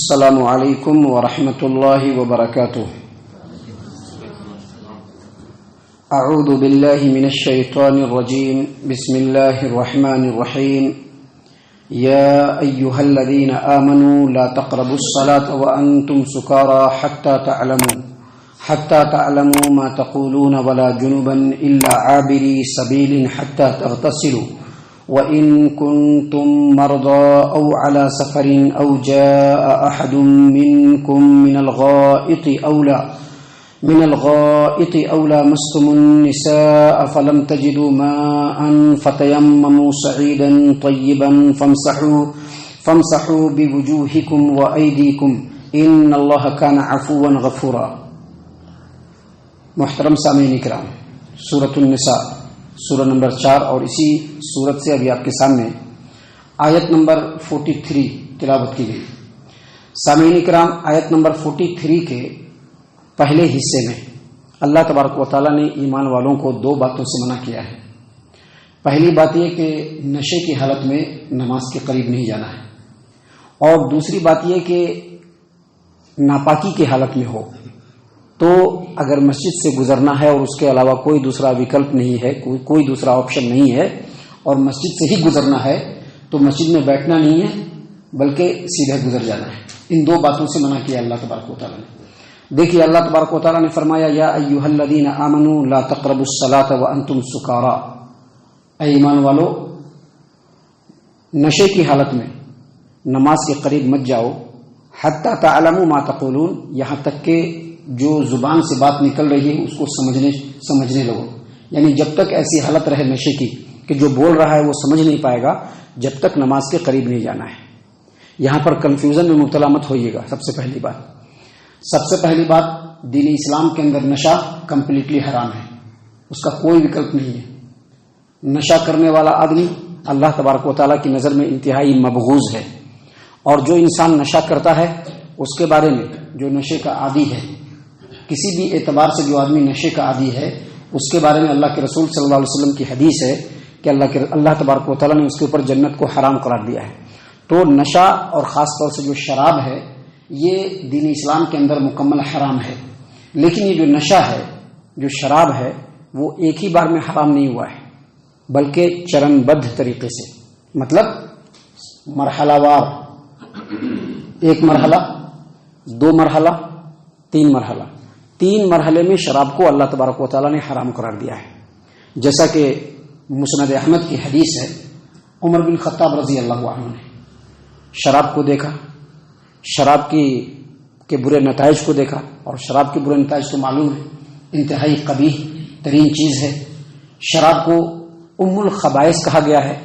السلام علیکم ورحمۃ اللہ وبرکاتہ. اعوذ باللہ من الشیطان الرجیم. بسم اللہ الرحمن الرحیم. یا ایہا الذین آمنوا لا تقربوا الصلاة وانتم سکارى حتى تعلموا ما تقولون ولا جنبا الا عابري سبيل حتى تغتسلوا وَإِن كُنتُم مَّرْضَىٰ أَوْ عَلَىٰ سَفَرٍ أَوْ جَاءَ أَحَدٌ مِّنكُم مِّنَ الْغَائِطِ أَوْ لَامَسْتُمُ النِّسَاءَ فَلَمْ تَجِدُوا مَاءً فَتَيَمَّمُوا صَعِيدًا طَيِّبًا فَامْسَحُوا بِوُجُوهِكُمْ وَأَيْدِيكُمْ إِنَّ اللَّهَ كَانَ عَفُوًّا غَفُورًا. محترم سامعین کرام، سورۃ النساء سورہ نمبر 4 اور اسی سورت سے ابھی آپ کے سامنے آیت نمبر 43 تلاوت کی گئی. سامعین کرام، آیت نمبر 43 کے پہلے حصے میں اللہ تبارک و تعالیٰ نے ایمان والوں کو دو باتوں سے منع کیا ہے. پہلی بات یہ کہ نشے کی حالت میں نماز کے قریب نہیں جانا ہے، اور دوسری بات یہ کہ ناپاکی کی حالت میں ہو تو اگر مسجد سے گزرنا ہے اور اس کے علاوہ کوئی دوسرا وکلپ نہیں ہے، کوئی دوسرا آپشن نہیں ہے اور مسجد سے ہی گزرنا ہے تو مسجد میں بیٹھنا نہیں ہے بلکہ سیدھے گزر جانا ہے. ان دو باتوں سے منع کیا اللہ تبارک و تعالیٰ نے. دیکھیے، اللہ تبارک و تعالیٰ نے فرمایا یا ایھا الذین آمنوا لا تقربوا الصلاة وانتم سکارى. اے ایمان والو، نشے کی حالت میں نماز کے قریب مت جاؤ. حتی تعلموا ما تقولون، یہاں تک کہ جو زبان سے بات نکل رہی ہے اس کو سمجھنے لگو. یعنی جب تک ایسی حالت رہے نشے کی کہ جو بول رہا ہے وہ سمجھ نہیں پائے گا، جب تک نماز کے قریب نہیں جانا ہے. یہاں پر کنفیوژن میں مبتلا مت ہوئیے گا. سب سے پہلی بات دین اسلام کے اندر نشہ کمپلیٹلی حرام ہے، اس کا کوئی وکلپ نہیں ہے. نشہ کرنے والا آدمی اللہ تبارک و تعالیٰ کی نظر میں انتہائی مبغوض ہے، اور جو انسان نشہ کرتا ہے اس کے بارے میں، جو نشے کا عادی ہے، کسی بھی اعتبار سے جو آدمی نشے کا عادی ہے، اس کے بارے میں اللہ کے رسول صلی اللہ علیہ وسلم کی حدیث ہے کہ اللہ تبارک و تعالیٰ نے اس کے اوپر جنت کو حرام قرار دیا ہے. تو نشہ اور خاص طور سے جو شراب ہے یہ دین اسلام کے اندر مکمل حرام ہے. لیکن یہ جو نشہ ہے، جو شراب ہے، وہ ایک ہی بار میں حرام نہیں ہوا ہے بلکہ چرن بدھ طریقے سے، مطلب مرحلہ وار. ایک مرحلہ، دو مرحلہ، تین مرحلہ. 3 مرحلے میں شراب کو اللہ تبارک و تعالیٰ نے حرام قرار دیا ہے. جیسا کہ مسند احمد کی حدیث ہے، عمر بن خطاب رضی اللہ عنہ نے شراب کو دیکھا، شراب کے برے نتائج کو دیکھا، اور شراب کے برے نتائج تو معلوم ہے، انتہائی قبیح ترین چیز ہے. شراب کو ام الخبائث کہا گیا ہے.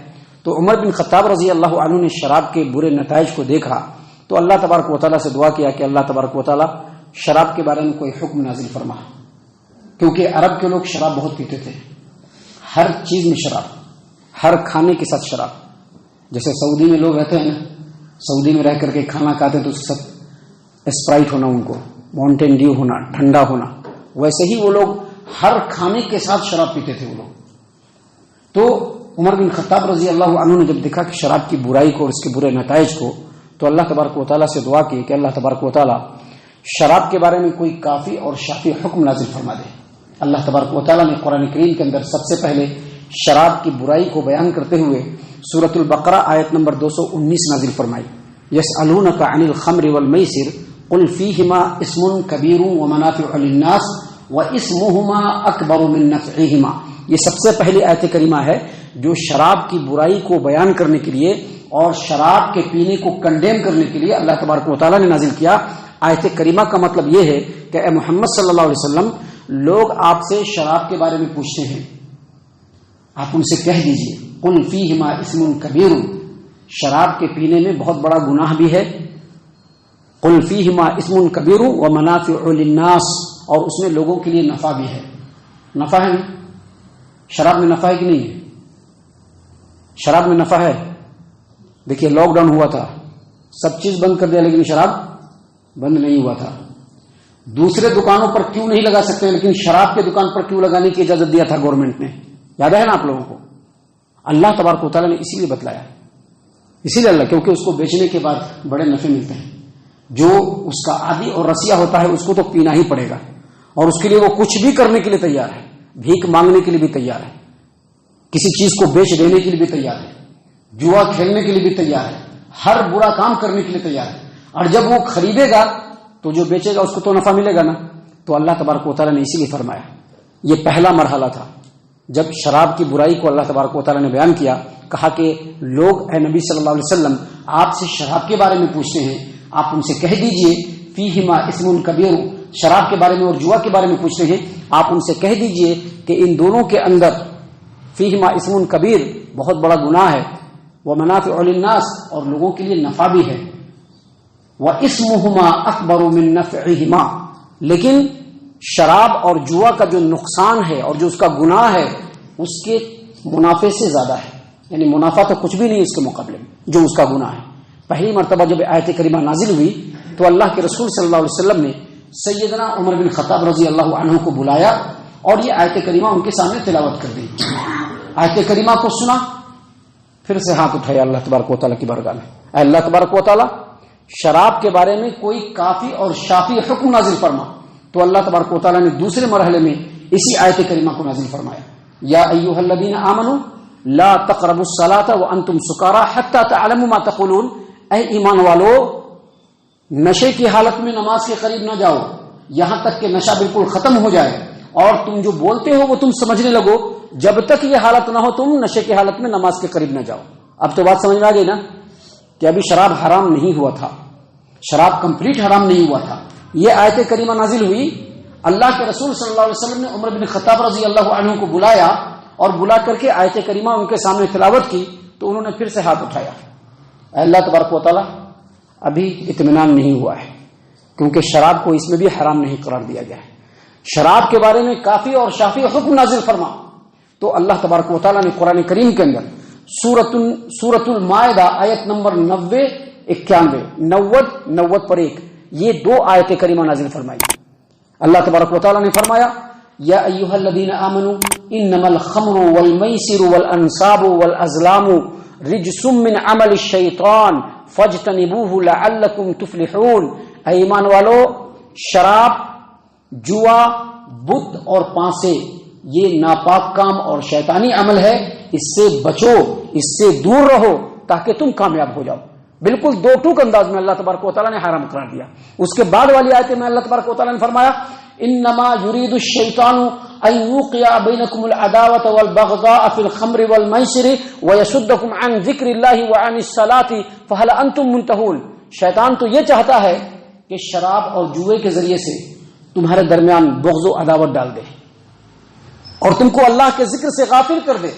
تو عمر بن خطاب رضی اللہ عنہ نے شراب کے برے نتائج کو دیکھا تو اللہ تبارک و تعالیٰ سے دعا کیا کہ اللہ تبارک و تعالیٰ شراب کے بارے میں کوئی حکم نازل فرما. کیونکہ عرب کے لوگ شراب بہت پیتے تھے، ہر چیز میں شراب، ہر کھانے کے ساتھ شراب. جیسے سعودی میں لوگ رہتے ہیں نا، سعودی میں رہ کر کے کھانا کھاتے تو اس کے ساتھ اسپرائٹ ہونا، ان کو ماؤنٹین ڈیو ہونا، ٹھنڈا ہونا، ویسے ہی وہ لوگ ہر کھانے کے ساتھ شراب پیتے تھے وہ لوگ. تو عمر بن خطاب رضی اللہ عنہ نے جب دیکھا کہ شراب کی برائی کو اور اس کے برے نتائج کو، تو اللہ تبارک و تعالیٰ سے دعا کی کہ اللہ تبارک و تعالیٰ شراب کے بارے میں کوئی کافی اور شافی حکم نازل فرما دے. اللہ تبارک و تعالیٰ نے قرآن کریم کے اندر سب سے پہلے شراب کی برائی کو بیان کرتے ہوئے سورۃ البقرہ آیت نمبر 219 نازل فرمائی. یسألونک عن الخمر والمیسر قل فیہما اسم کبیر ومنافع للناس واسمہما اکبر من نفعہما. یہ سب سے پہلی آیت کریمہ ہے جو شراب کی برائی کو بیان کرنے کے لیے اور شراب کے پینے کو کنڈیم کرنے کے لیے اللہ تبارک و تعالیٰ نے نازل کیا. آیت کریمہ کا مطلب یہ ہے کہ اے محمد صلی اللہ علیہ وسلم، لوگ آپ سے شراب کے بارے میں پوچھتے ہیں، آپ ان سے کہہ دیجئے قل فیہما اسم کبیر، شراب کے پینے میں بہت بڑا گناہ بھی ہے. قل فیہما اسم کبیر ومنافع للناس، اور اس میں لوگوں کے لیے نفع بھی ہے. نفع ہے نہیں؟ شراب میں نفع ہے کہ نہیں ہے؟ شراب میں نفع ہے. دیکھیے، لاک ڈاؤن ہوا تھا، سب چیز بند کر دیا لیکن شراب بند نہیں ہوا تھا. دوسرے دکانوں پر کیوں نہیں لگا سکتے ہیں، لیکن شراب کے دکان پر کیوں لگانے کی اجازت دیا تھا گورنمنٹ نے؟ یاد ہے نا آپ لوگوں کو؟ اللہ تبارک و تعالیٰ نے اسی لیے بتلایا، اسی لیے اللہ، کیونکہ اس کو بیچنے کے بعد بڑے نفع ملتے ہیں. جو اس کا عادی اور رسیہ ہوتا ہے اس کو تو پینا ہی پڑے گا، اور اس کے لیے وہ کچھ بھی کرنے کے لیے تیار ہے، بھیک مانگنے کے لیے بھی تیار ہے، کسی چیز کو بیچ دینے کے لیے بھی تیار ہے، جوا کھیلنے کے لیے بھی تیار ہے، ہر برا کام کرنے کے لیے تیار ہے۔ اور جب وہ خریدے گا تو جو بیچے گا اس کو تو نفع ملے گا نا۔ تو اللہ تبارک و تعالیٰ نے اسی لیے فرمایا، یہ پہلا مرحلہ تھا جب شراب کی برائی کو اللہ تبارک و تعالیٰ نے بیان کیا، کہا کہ لوگ اے نبی صلی اللہ علیہ وسلم آپ سے شراب کے بارے میں پوچھتے ہیں، آپ ان سے کہہ دیجئے فیہما اسم کبیر، شراب کے بارے میں اور جوا کے بارے میں پوچھتے ہیں، آپ ان سے کہہ دیجئے کہ ان دونوں کے اندر فیہما اسم کبیر، بہت بڑا گناہ ہے، ومنافع للناس، اور لوگوں کے لیے نفع بھی ہے، واسمہما اکبر من نفعہما، لیکن شراب اور جوا کا جو نقصان ہے اور جو اس کا گناہ ہے اس کے منافع سے زیادہ ہے، یعنی منافع تو کچھ بھی نہیں اس کے مقابلے میں جو اس کا گناہ ہے۔ پہلی مرتبہ جب آیت کریمہ نازل ہوئی تو اللہ کے رسول صلی اللہ علیہ وسلم نے سیدنا عمر بن خطاب رضی اللہ عنہ کو بلایا اور یہ آیت کریمہ ان کے سامنے تلاوت کر دی۔ آیت کریمہ کو سنا، پھر سے ہاتھ اٹھایا اللہ تبارک و تعالیٰ کی بارگاہ میں، اے اللہ تبارک و تعالیٰ شراب کے بارے میں کوئی کافی اور شافی حکم نازل فرما۔ تو اللہ تبارک و تعالیٰ نے دوسرے مرحلے میں اسی آیت کریمہ کو نازل فرمایا، یا ایھا الذین آمنوا لا تقربوا الصلاۃ وانتم سکارى حتى تعلموا ما تقولون، اے ایمان والو نشے کی حالت میں نماز کے قریب نہ جاؤ یہاں تک کہ نشہ بالکل ختم ہو جائے، اور تم جو بولتے ہو وہ تم سمجھنے لگو، جب تک یہ حالت نہ ہو تم نشے کی حالت میں نماز کے قریب نہ جاؤ۔ اب تو بات سمجھ میں آ گئی نا کہ ابھی شراب حرام نہیں ہوا تھا، شراب کمپلیٹ حرام نہیں ہوا تھا۔ یہ آیت کریمہ نازل ہوئی، اللہ کے رسول صلی اللہ علیہ وسلم نے عمر بن خطاب رضی اللہ عنہ کو بلایا اور بلا کر کے آیت کریمہ ان کے سامنے تلاوت کی تو انہوں نے پھر سے ہاتھ اٹھایا، اے اللہ تبارک و تعالیٰ ابھی اطمینان نہیں ہوا ہے، کیونکہ شراب کو اس میں بھی حرام نہیں قرار دیا گیا ہے، شراب کے بارے میں کافی اور شافی حکم نازل فرما۔ تو اللہ تبارک و تعالیٰ نے قرآن کریم کے اندر سورۃ المائدہ آیت نمبر 90 91 90 پر 1 یہ دو آیت کریمہ نازل فرمائی۔ اللہ تبارک و تعالیٰ نے فرمایا، یا ایھا الذین آمنوا انما الخمر والمیسر والانصاب والازلام رجس من عمل الشیطان فاجتنبوه لعلکم تفلحون، اے ایمان والو شراب، جوا، بت اور پانسے یہ ناپاک کام اور شیطانی عمل ہے، اس سے بچو، اس سے دور رہو تاکہ تم کامیاب ہو جاؤ۔ بالکل دو ٹوک انداز میں اللہ تبارک و تعالیٰ نے حرام قرار دیا۔ اس کے بعد والی آیت میں اللہ تبارک و تعالیٰ نے فرمایا، انما يريد الشيطان ان يوقع بينكم العداوة والبغضاء في الخمر والميسر ويصدكم عن ذكر الله وعن الصلاة فهل انتم منتهون، شیطان تو یہ چاہتا ہے کہ شراب اور جوئے کے ذریعے سے تمہارے درمیان بغض و عداوت ڈال دے اور تم کو اللہ کے ذکر سے غافل کر دے،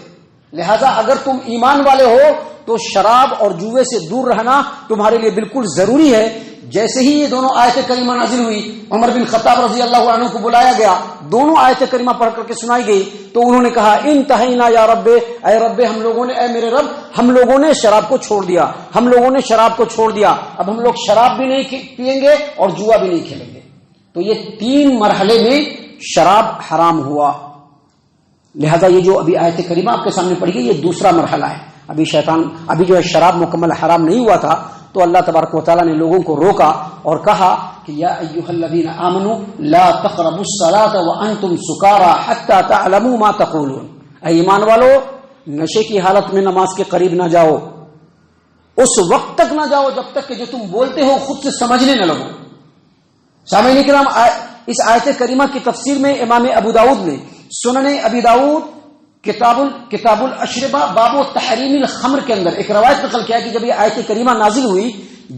لہذا اگر تم ایمان والے ہو تو شراب اور جوئے سے دور رہنا تمہارے لیے بالکل ضروری ہے۔ جیسے ہی یہ دونوں آیت کریمہ نازل ہوئی، عمر بن خطاب رضی اللہ عنہ کو بلایا گیا، دونوں آیت کریمہ پڑھ کر کے سنائی گئی تو انہوں نے کہا، انتہینا یا رب، اے رب ہم لوگوں نے، اے میرے رب ہم لوگوں نے شراب کو چھوڑ دیا، ہم لوگوں نے شراب کو چھوڑ دیا، اب ہم لوگ شراب بھی نہیں پیئیں گے اور جوا بھی نہیں کھیلیں گے۔ تو یہ 3 مرحلے میں شراب حرام ہوا، لہذا یہ جو ابھی آیت کریمہ آپ کے سامنے پڑھی گئی یہ دوسرا مرحلہ ہے۔ ابھی جو ہے شراب مکمل حرام نہیں ہوا تھا، تو اللہ تبارک و تعالیٰ نے لوگوں کو روکا اور کہا کہ یا ایھا الذین آمنوا لا تقربوا الصلاۃ وانتم سکارى حتى تعلموا ما تقولون، اے ایمان والو نشے کی حالت میں نماز کے قریب نہ جاؤ، اس وقت تک نہ جاؤ جب تک کہ جو تم بولتے ہو خود سے سمجھنے نہ لگو۔ سامعین کرام، اس آیت کریمہ کی تفسیر میں امام ابو داؤد نے سنن ابی داؤد کتاب الاشربہ باب تحریم الخمر کے اندر ایک روایت نقل کیا کہ جب یہ آیت کریمہ نازل ہوئی،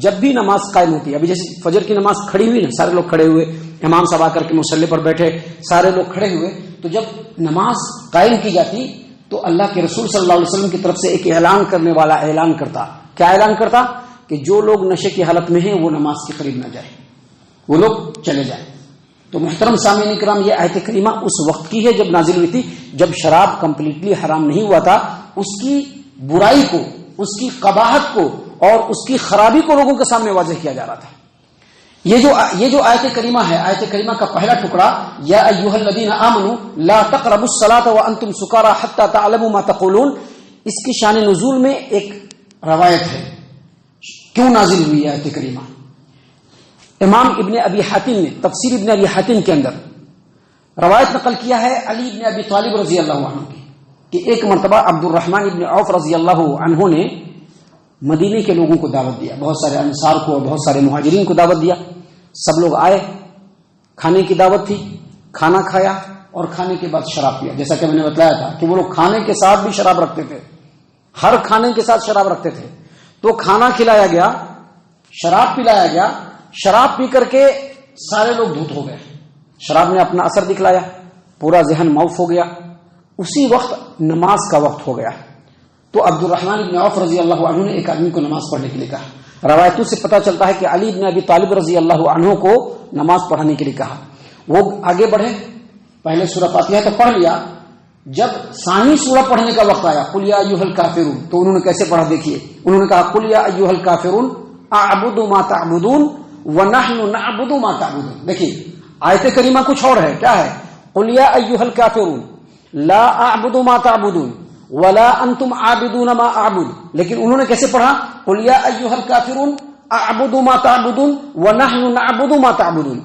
جب بھی نماز قائم ہوتی ہے، ابھی جیسے فجر کی نماز کھڑی ہوئی نا، سارے لوگ کھڑے ہوئے، امام صاحب آ کر کے مصلی پر بیٹھے، سارے لوگ کھڑے ہوئے، تو جب نماز قائم کی جاتی تو اللہ کے رسول صلی اللہ علیہ وسلم کی طرف سے ایک اعلان کرنے والا اعلان کرتا، کیا اعلان کرتا؟ کہ جو لوگ نشے کی حالت میں ہیں وہ نماز کے قریب نہ جائیں، وہ لوگ چلے جائیں۔ تو محترم سامعین کرام، یہ آیت کریمہ اس وقت کی ہے جب نازل ہوئی تھی، جب شراب کمپلیٹلی حرام نہیں ہوا تھا، اس کی برائی کو، اس کی قباحت کو اور اس کی خرابی کو لوگوں کے سامنے واضح کیا جا رہا تھا۔ یہ جو آیت کریمہ ہے، آیت کریمہ کا پہلا ٹکڑا، یا ایھا الذین آمنوا لا تقربوا الصلاۃ وانتم سکارى حتى تعلموا ما تقولون، اس کی شان نزول میں ایک روایت ہے، کیوں نازل ہوئی آیت کریمہ؟ امام ابن ابی حاتم نے تفسیر ابن ابی حاتم کے اندر روایت نقل کیا ہے علی ابن ابی طالب رضی اللہ عنہ کی کہ ایک مرتبہ عبد الرحمن ابن عوف رضی اللہ عنہ نے مدینے کے لوگوں کو دعوت دیا، بہت سارے انصار کو اور بہت سارے مہاجرین کو دعوت دیا. سب لوگ آئے، کھانے کی دعوت تھی، کھانا کھایا اور کھانے کے بعد شراب پیا. جیسا کہ میں نے بتلایا تھا کہ وہ لوگ کھانے کے ساتھ بھی شراب رکھتے تھے، ہر کھانے کے ساتھ شراب رکھتے تھے. تو کھانا کھلایا گیا، شراب پلایا گیا، شراب پی کر کے سارے لوگ دھوت ہو گئے. شراب نے اپنا اثر دکھلایا، پورا ذہن معاف ہو گیا. اسی وقت نماز کا وقت ہو گیا. تو عبد الرحمن ابن عوف رضی اللہ عنہ نے ایک آدمی کو نماز پڑھنے کے لیے کہا. روایتوں سے پتہ چلتا ہے کہ علی ابن ابی طالب رضی اللہ عنہ کو نماز پڑھانے کے لیے کہا. وہ آگے بڑھے، پہلے سورہ فاتحہ تو پڑھ لیا. جب ثانی سورہ پڑھنے کا وقت آیا قل یا ایھا الکافرون، تو انہوں نے کیسے پڑھا دیکھیے. انہوں نے کہا قل یا ایھا الکافرون اعبد ما تعبدون ونحن نعبد ما تعبدون. دیکھیے آیت کریمہ کچھ اور ہے، کیا ہے؟ قل یا ایھا الکافرون لا اعبد ما تعبدون ولا انتم عابدون ما اعبد. لیکن انہوں نے کیسے پڑھا؟ قل یا ایھا الکافرون اعبد ما تعبدون ونحن نعبد ما تعبدون.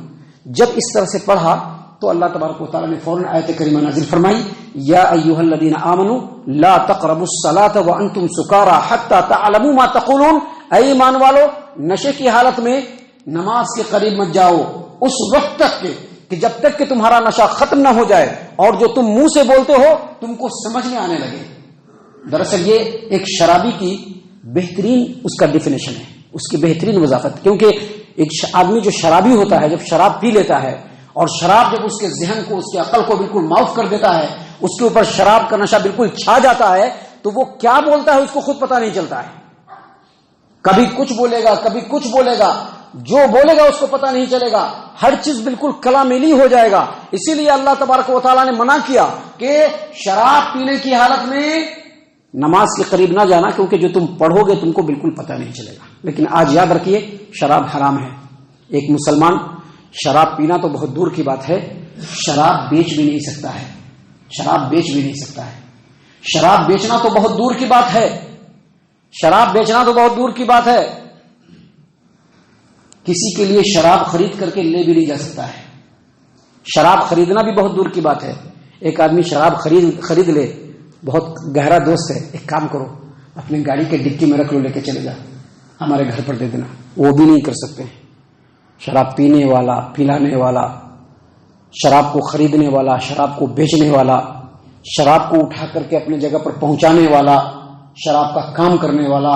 جب اس طرح سے پڑھا تو اللہ تبارک و تعالی نے فوراً آیت کریمہ نازل فرمائی یا ایھا الذین آمنوا لا تقربوا الصلاة وانتم سکارى حتى تعلموا ما تقولون. اے ایمان والو، نشے کی حالت میں نماز کے قریب مت جاؤ اس وقت تک کہ جب تک کہ تمہارا نشہ ختم نہ ہو جائے اور جو تم منہ سے بولتے ہو تم کو سمجھ میں آنے لگے. دراصل یہ ایک شرابی کی بہترین اس کا ڈیفینیشن ہے، اس کی بہترین وضاحت. کیونکہ ایک آدمی جو شرابی ہوتا ہے، جب شراب پی لیتا ہے اور شراب جب اس کے ذہن کو، اس کے عقل کو بالکل معاف کر دیتا ہے، اس کے اوپر شراب کا نشہ بالکل چھا جاتا ہے، تو وہ کیا بولتا ہے اس کو خود پتہ نہیں چلتا ہے. کبھی کچھ بولے گا، کبھی کچھ بولے گا، جو بولے گا اس کو پتہ نہیں چلے گا. ہر چیز بالکل کلامیلی ہو جائے گا. اسی لیے اللہ تبارک و تعالیٰ نے منع کیا کہ شراب پینے کی حالت میں نماز کے قریب نہ جانا، کیونکہ جو تم پڑھو گے تم کو بالکل پتہ نہیں چلے گا. لیکن آج یاد رکھیے شراب حرام ہے. ایک مسلمان شراب پینا تو بہت دور کی بات ہے، شراب بیچ بھی نہیں سکتا ہے. شراب بیچ بھی نہیں سکتا ہے. شراب بیچنا تو بہت دور کی بات ہے. شراب بیچنا تو بہت دور کی بات ہے. کسی کے لیے شراب خرید کر کے لے بھی نہیں جا سکتا ہے. شراب خریدنا بھی بہت دور کی بات ہے. ایک آدمی شراب خرید لے، بہت گہرا دوست ہے، ایک کام کرو اپنی گاڑی کے ڈکی میں رکھ لو، لے کے چلے جا، ہمارے گھر پر دے دینا. وہ بھی نہیں کر سکتے. شراب پینے والا، پلانے والا، شراب کو خریدنے والا، شراب کو بیچنے والا، شراب کو اٹھا کر کے اپنے جگہ پر پہنچانے والا، شراب کا کام کرنے والا،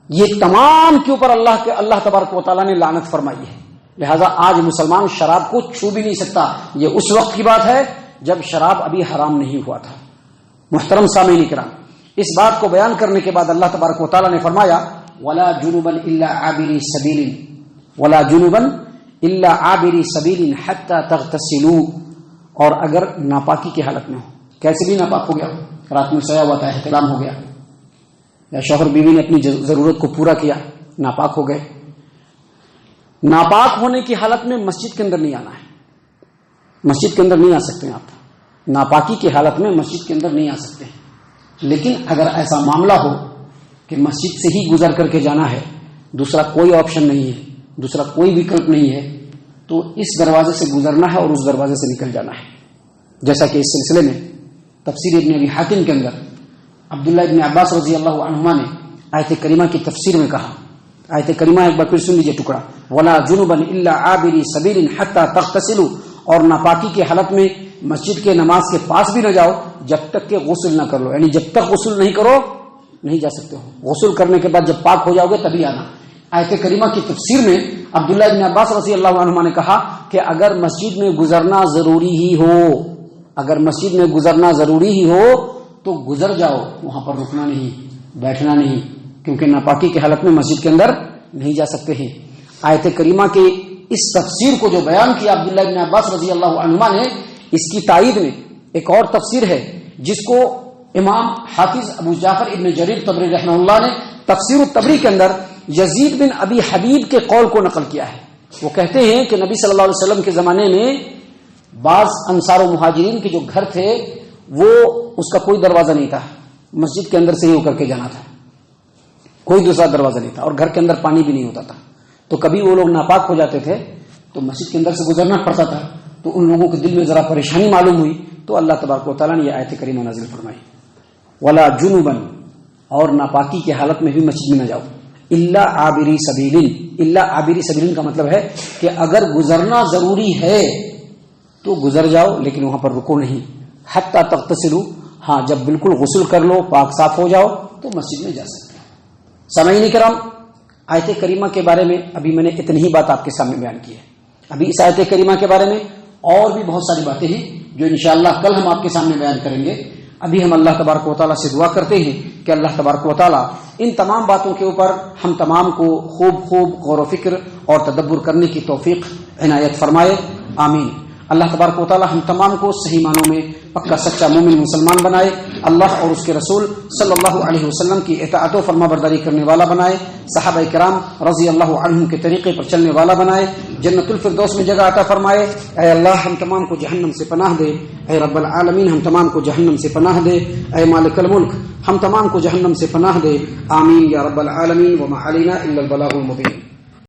یہ تمام کے اوپر اللہ تبارک و تعالیٰ نے لعنت فرمائی ہے. لہذا آج مسلمان شراب کو چھو بھی نہیں سکتا. یہ اس وقت کی بات ہے جب شراب ابھی حرام نہیں ہوا تھا. محترم سامعین کرام، اس بات کو بیان کرنے کے بعد اللہ تبارک و تعالیٰ نے فرمایا ولا جنبا الا عابری سبیل ولا جنبا الا عابری سبیل حتى تغتسلوا. اور اگر ناپاکی کی حالت میں ہو، کیسے بھی ناپاک ہو گیا، رات میں سویا ہوا تھا، احتلام ہو گیا، یا شوہر بیوی نے اپنی ضرورت کو پورا کیا، ناپاک ہو گئے. ناپاک ہونے کی حالت میں مسجد کے اندر نہیں آنا ہے. مسجد کے اندر نہیں آ سکتے ہیں آپ. ناپاکی کی حالت میں مسجد کے اندر نہیں آ سکتے. لیکن اگر ایسا معاملہ ہو کہ مسجد سے ہی گزر کر کے جانا ہے، دوسرا کوئی آپشن نہیں ہے، دوسرا کوئی وکلپ نہیں ہے، تو اس دروازے سے گزرنا ہے اور اس دروازے سے نکل جانا ہے. جیسا کہ اس سلسلے میں تفسیر ابن ابی حاتم کے اندر عبداللہ ابن عباس رضی اللہ عنہما نے آیت کریمہ کی تفسیر میں کہا. آیت کریمہ ایک بار پھر سن لیجیے ٹکڑا. ولا جنبا الا عابری سبیل حتى تغتسلوا. اور ناپاکی کی حالت میں مسجد کے نماز کے پاس بھی نہ جاؤ جب تک کہ غسل نہ کر لو. یعنی جب تک غسل نہیں کرو نہیں جا سکتے ہو. غسل کرنے کے بعد جب پاک ہو جاؤ گے تبھی آنا. آیت کریمہ کی تفسیر میں عبداللہ ابن عباس رضی اللہ عنہما نے کہا کہ اگر مسجد میں گزرنا ضروری ہی ہو، اگر مسجد میں گزرنا ضروری ہی ہو تو گزر جاؤ، وہاں پر رکنا نہیں، بیٹھنا نہیں، کیونکہ ناپاکی کی حالت میں مسجد کے اندر نہیں جا سکتے ہیں. آیت کریمہ کے اس تفسیر کو جو بیان کیا عبداللہ ابن عباس رضی اللہ عنہما نے، اس کی تائید میں ایک اور تفسیر ہے جس کو امام حافظ ابو جعفر ابن جریر طبری رحمہ اللہ نے تفسیر الطبری کے اندر یزید بن ابی حبیب کے قول کو نقل کیا ہے. وہ کہتے ہیں کہ نبی صلی اللہ علیہ وسلم کے زمانے میں بعض انصار و مہاجرین کے جو گھر تھے وہ اس کا کوئی دروازہ نہیں تھا، مسجد کے اندر سے ہی ہو کر کے جانا تھا، کوئی دوسرا دروازہ نہیں تھا، اور گھر کے اندر پانی بھی نہیں ہوتا تھا. تو کبھی وہ لوگ ناپاک ہو جاتے تھے تو مسجد کے اندر سے گزرنا پڑتا تھا، تو ان لوگوں کے دل میں ذرا پریشانی معلوم ہوئی، تو اللہ تبارک و تعالیٰ نے یہ آیت کریمہ نازل فرمائی، ولا جنبا، اور ناپاکی کی حالت میں بھی مسجد میں نہ جاؤ، الا عابری سبیل، الا عابری سبیل کا مطلب ہے کہ اگر گزرنا ضروری ہے تو گزر جاؤ، لیکن وہاں پر رکو نہیں، حتی تغتسلوا، ہاں جب بالکل غسل کر لو، پاک صاف ہو جاؤ تو مسجد میں جا سکتے ہیں۔ سامعین کرام، آیت کریمہ کے بارے میں ابھی میں نے اتنی ہی بات آپ کے سامنے بیان کی ہے، ابھی اس آیت کریمہ کے بارے میں اور بھی بہت ساری باتیں ہیں جو انشاءاللہ کل ہم آپ کے سامنے بیان کریں گے۔ ابھی ہم اللہ تبارک و تعالیٰ سے دعا کرتے ہیں کہ اللہ تبارک و تعالیٰ ان تمام باتوں کے اوپر ہم تمام کو خوب غور و فکر اور تدبر کرنے کی توفیق عنایت فرمائے، آمین۔ اللہ تبارک و تعالیٰ ہم تمام کو صحیح معنوں میں پکا سچا مومن مسلمان بنائے، اللہ اور اس کے رسول صلی اللہ علیہ وسلم کی اطاعت و فرما برداری کرنے والا بنائے، صحابہ کرام رضی اللہ عنہم کے طریقے پر چلنے والا بنائے، جنت الفردوس میں جگہ عطا فرمائے۔ اے اللہ ہم تمام کو جہنم سے پناہ دے، اے رب العالمین ہم تمام کو جہنم سے پناہ دے، اے مالک الملک ہم تمام کو جہنم سے پناہ دے، آمین یا رب العالمین۔ وما علینا الا البلاغ المبین۔